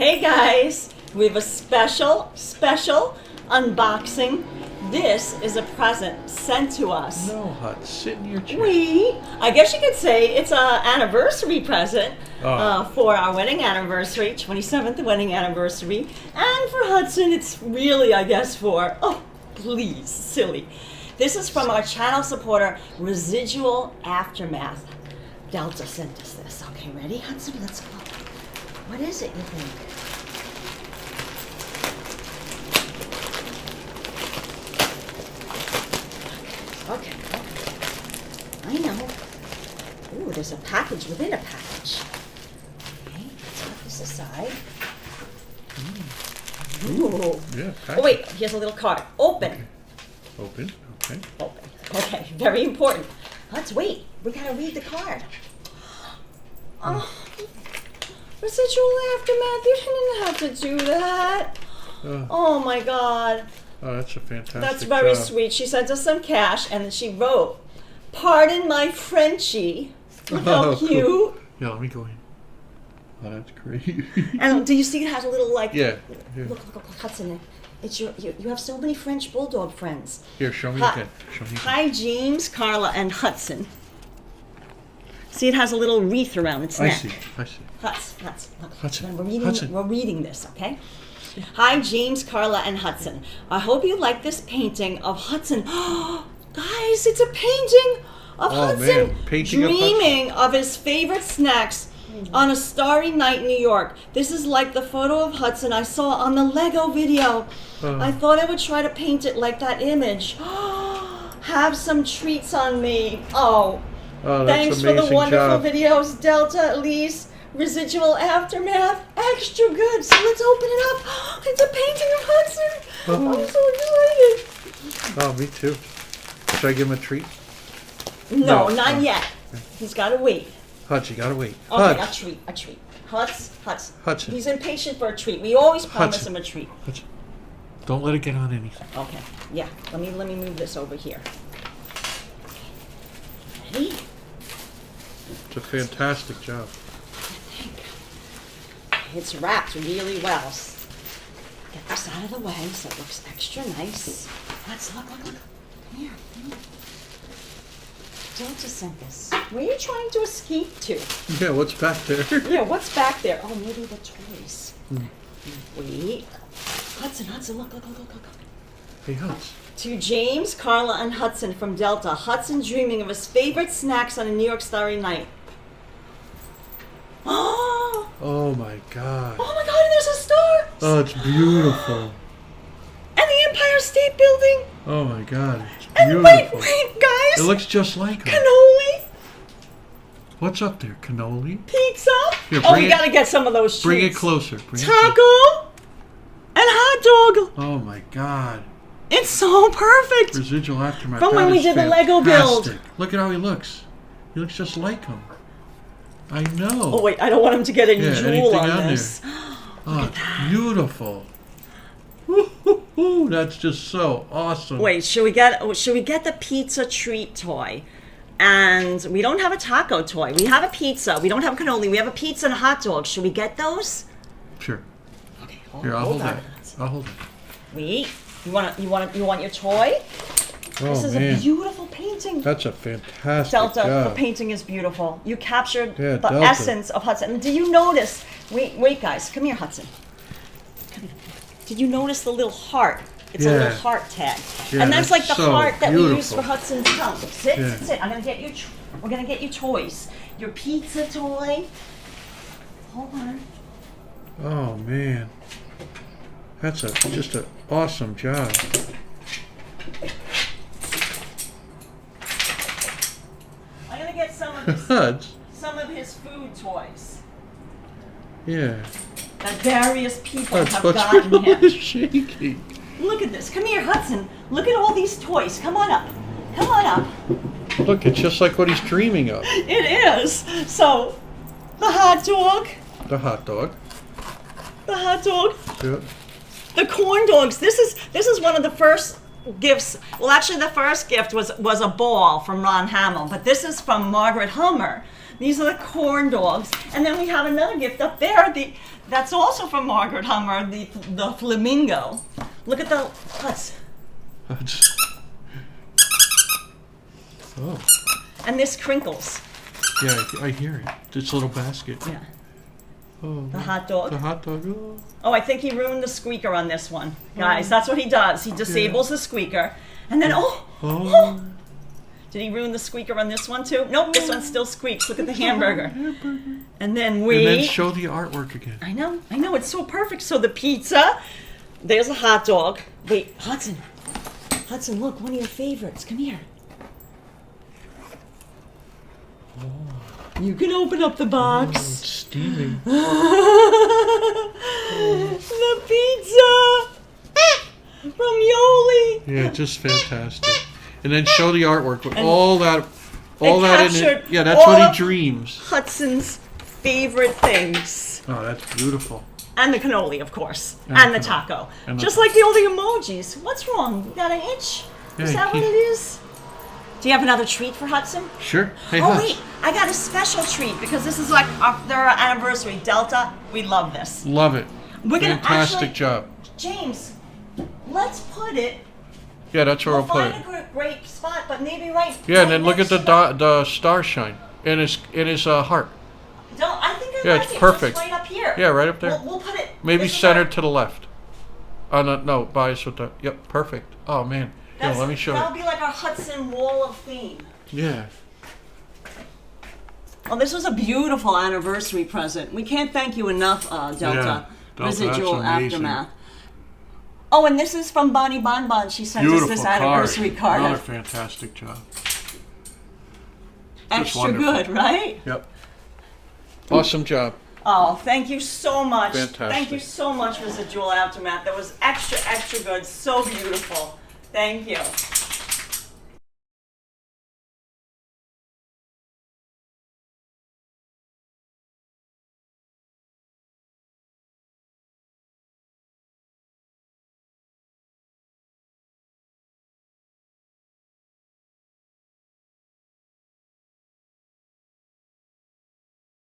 Hey guys, we have a special unboxing. This is a present sent to us. No, Hut, sit in your chair. I guess you could say it's an anniversary present for our wedding anniversary, 27th wedding anniversary. And for Hudson, it's really, I guess, for, oh, please, silly. This is from our channel supporter, ResidualAftermath. Delta sent us this. Okay, ready, Hudson? Let's go. What is it, you think? Okay. I know. Ooh, there's a package within a package. Okay, let's put this aside. Ooh. Yeah, package. Oh, wait, here's a little card. Open. Okay. Open, okay. Open. Okay, very important. Let's wait. We gotta read the card. Oh, Residual Aftermath, you didn't have to do that. Oh my God. Oh, that's a fantastic That's very job. sweet. She sent us some cash and then she wrote, "Pardon my Frenchie." Look how cute. Cool. Yeah, let me go in. Oh, that's great. And do you see it has a little like, Yeah. Look, Hudson. It's you have so many French Bulldog friends. Here, show me Hi. again. Show me again. Hi, James, Carla, and Hudson. See, it has a little wreath around its neck. I see. Hudson. Hudson. We're reading this, okay? Hi, James, Carla, and Hudson. I hope you like this painting of Hudson. Guys, it's a painting of Hudson man. Painting of dreaming of his favorite snacks on a starry night in New York. This is like the photo of Hudson I saw on the Lego video. I thought I would try to paint it like that image. Have some treats on me. Oh, that's thanks for the amazing wonderful job. videos, Delta, Elise, Residual Aftermath, extra good. So let's open it up. It's a painting of Hudson. I'm so excited. Oh, me too. Should I give him a treat? No, No. not yet. He's got to wait. Hutch, you gotta wait. Okay, Hutch. a treat. Hudson. He's impatient for a treat. We always promise Hudson. him a treat. Hutch. Don't let it get on anything. Okay, yeah. Let me move this over here. Ready? It's a fantastic job. It's wrapped really well. Get this out of the way so it looks extra nice. Let's look. Come here. Delta sent this. Where are you trying to escape to? Yeah, what's back there? Yeah, what's back there? Oh, maybe the toys. Wait. Hudson, look. Hey, Hutch. To James, Carla, and Hudson from Delta. Hudson dreaming of his favorite snacks on a New York starry night. Oh my God. Oh my God, and there's a star! Oh, it's beautiful. And the Empire State Building! Oh my God, it's And beautiful. wait, guys! It looks just like him. Cannoli, What's up there? Cannoli? pizza. Here, Oh, bring we it- gotta get some of those treats. Bring it closer. Bring it closer. Taco and hot dog. Oh my God. It's so perfect. Residual Aftermath. From that when we is did the Lego build. fantastic. Look at how he looks. He looks just like him. I know. Oh wait, I don't want him to get any Yeah, drool anything on on this. Oh, it's beautiful. Woo-hoo-hoo, that's just so awesome. Wait, should we get the pizza treat toy? And we don't have a taco toy. We have a pizza. We don't have cannoli. We have a pizza and a hot dog. Should we get those? Sure. Okay, Here, I'll hold on. that. I'll hold it. Wait, you want your toy? Oh, This is man. a beautiful painting. That's a fantastic Delta, job. the painting is beautiful. You captured Yeah, the Delta. essence of Hudson. And do you notice? Wait, guys, come here, Hudson. Come here. Did you notice the little heart? It's a Yeah. little heart tag, Yeah, and that's like the so heart that we use beautiful. for Hudson's tongue. Sit. Yeah. I'm gonna get you. We're gonna get you toys. Your pizza toy. Hold on. Oh man, that's just an awesome job. I'm gonna get some of his food toys Yeah. that various people Hutch, have what's gotten wrong him. with shaky? Look at this. Come here, Hudson. Look at all these toys. Come on up. Come on up. Look, it's just like what he's dreaming of. It is. So, the hot dog. The hot dog. Yeah. The corn dogs. This is one of the first gifts. Well, actually, the first gift was a ball from Ron Hamill, but this is from Margaret Hummer. These are the corn dogs, and then we have another gift up there. That's also from Margaret Hummer, the flamingo. Look at the huts. Oh. And this crinkles. Yeah, I hear it. This little basket. Yeah. Oh. The hot dog. The hot dog. Oh. Oh, I think he ruined the squeaker on this one. Guys, that's what he does. He disables the squeaker. And then, oh. Did he ruin the squeaker on this one too? Nope, this one still squeaks. Look at the hamburger. And then And then show the artwork again. I know, it's so perfect. So the pizza, there's a hot dog. Wait, Hudson, look, one of your favorites. Come here. You can open up the box. Oh, it's steaming. The pizza from Yoli. Yeah, just fantastic. And then show the artwork with all that in it. Yeah, that's what he dreams. Hudson's favorite things. Oh, that's beautiful. And the cannoli, of course. And the taco. Just like all the emojis. What's wrong? You got an itch? Is that what it is? Do you have another treat for Hudson? Sure. Hey, oh, wait. I got a special treat because this is like their anniversary. Delta, we love this. Love it. We're Fantastic job. James, let's put it. Yeah, that's where we'll put it. Find a great spot, but maybe right. Yeah, and then look at the star shine in his heart. I think it's perfect. Right up here. Yeah, right up there. We'll put it. Maybe centered to the left. No, bias with the. Yep, perfect. Oh man. Yeah, let me show you. That'll be like our Hudson Wall of Fame. Yeah. Well, this was a beautiful anniversary present. We can't thank you enough, Delta. Residual Aftermath. Oh, and this is from Bonnie Bonbon. She sent us this anniversary card. Another fantastic job. Extra good, right? Yep. Awesome job. Oh, thank you so much. Fantastic. Thank you so much, Residual Aftermath. That was extra good. So beautiful. Thank you.